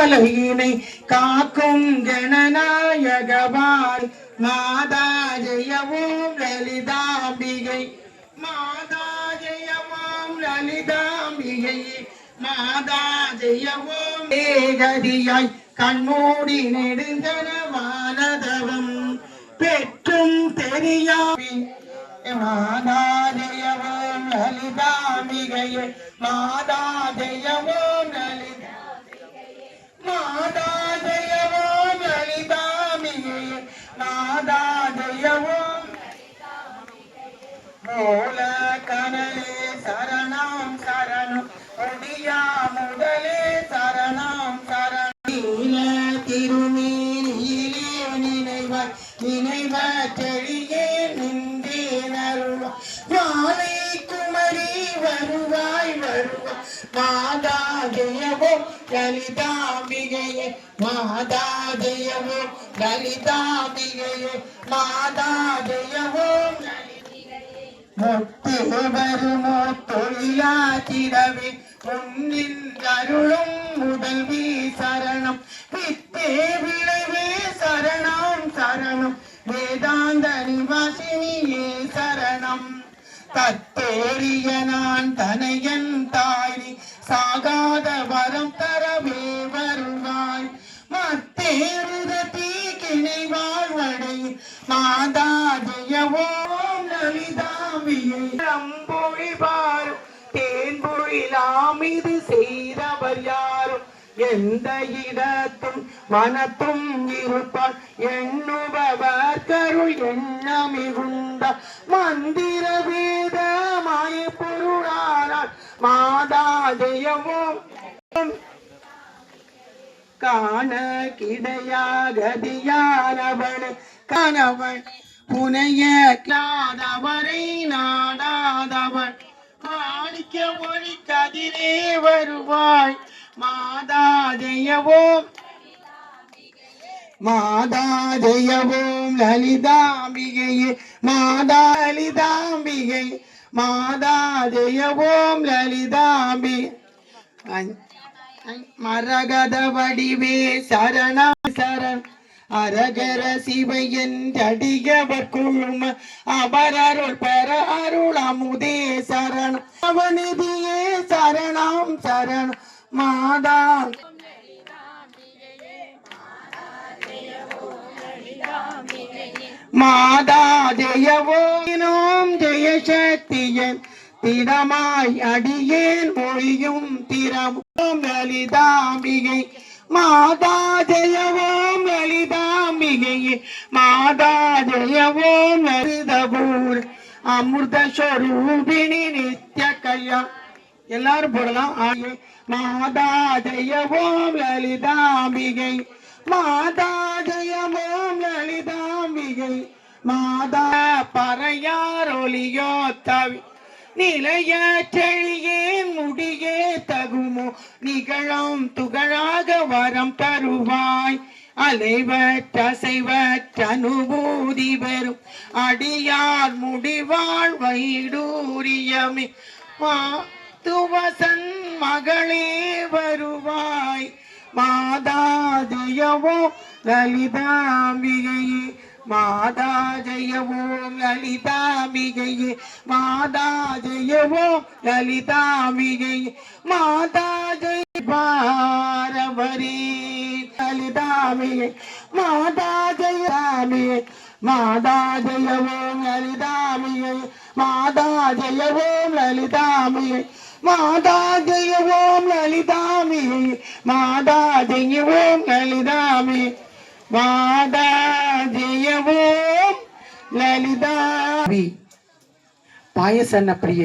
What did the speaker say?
மாலையினை காக்கும் கணநாயகவாய் மாதா ஜெயவோம் லலிதாம்பிகை மாதா ஜெயவோம் லலிதாம்பிகை மாதா ஜெயவோம் ஏகதியாய் கண்மூடி நெடுஞ்சனவானதவம் பெற்றும் தெரியாமி மாதா ஜெயவோம் லலிதாம்பிகையே மாதா ஜெயவோம் லலிதா மாதா ஜெயவோம் லலிதாம்பிகையே மாதா ஜெயவோம் மூல கனலே சரணம் சரணம் ஒடியா முதலே சரணம் சரணம் திருமீனியிலே நினைவாய் நினைவ செழியே நின்றே நருவாய் மாலை குமரி வருவாய் வருவாய் மாதா ஜெயவோம் லலிதாம்பிகையே மாதா ஜெயவோம் லலிதாம்பிகையே மாதா ஜெயவோம் முத்து வருமோ தொழிலாச்சிடவே பொன்னின் அருளும் முதல்வி சரணம் பித்தே விளைவே சரணம் சரணம் வேதாந்த நிவாசினியே சரணம் தத்தேறிய நான் தனையன் தாய் சாகாத வரம் தரவே வருவாய் மத்தேறுத தீக்கிணை வாழ்வடை மாதா ஜெயவோம் லலிதாம்பிகை அம்பொழி பாரும் தேன்பொழிலாம் இது செய்தவர் யாரும் எந்த இடத்தும் மனத்தும் இருப்பார் எண்ணுபவர் கருள் எண்ண மிகுந்த மந்திர வேத மாய பொருளானார் மாதா ஜெயவோம் காண கிடையாகதியானவன் கணவன் புனைய காதவரை நாடாதவன் மாணிக்க மொழி கதிரே வருவாய் மாதா ஜெயவோம் மாதா ஜெயவோம் லலிதாம்பிகையே மாதா லலிதாம்பிகை மாதா ஜெயவோம் லலிதாம்பி மரகத வடிவே சரண சரண் அரகர சிவையன் அடியவர் குழும அபரருள் பெற அருள் அமுதே சரணம் அவனிதியே சரணம் சரணம் மாதா மாதா ஜெயவோம் ஜெயசக்தியன் திடமாய் அடியேன் மொழியும் திறமும் லலிதாம்பிகை மாதா ஜெயவோம் லலிதாம்பிகையே மாதா ஜெயவோம் லலிதபூர் அமிர்த ஸ்வரூபிணி நித்ய கல்யாண் எல்லாரும் போடலாம் மாதா ஜெயவோம் லலிதாம்பிகை மாதா ஜெயவோம் லலிதாம்பிகை மாதா பறையார் ஒலியோ தவி நிலைய செழியேன் முடியே தகுமோ நிகழும் துகழாக வரம் தருவாய் அலைவற்ற அசைவற்ற அனுபூதி பெறும் அடியார் முடிவாழ் வைடூரியமே துவசன் மகளே வருவாய் மாதா ஜெயவோம் லலிதாம்பிகையே மாதா ஜெயவோம் லலிதாம்பிகையே மாதா ஜெயவோம் லலிதாம்பிகையே மாதா ஜெய பாரவரி லலிதாம்பிகை மாதா ஜெயராமிகை மாதா ஜெயவோம் லலிதாம்பிகை மாதா ஜெயவோம் லலிதாம்பிகை மாதா ஜெயவோம் லலிதாம்பிகை மாதா ஜெயவோம் லலிதாம்பிகை மாதா ஜெயவோம் லலிதா பாயசன்ன பிரியை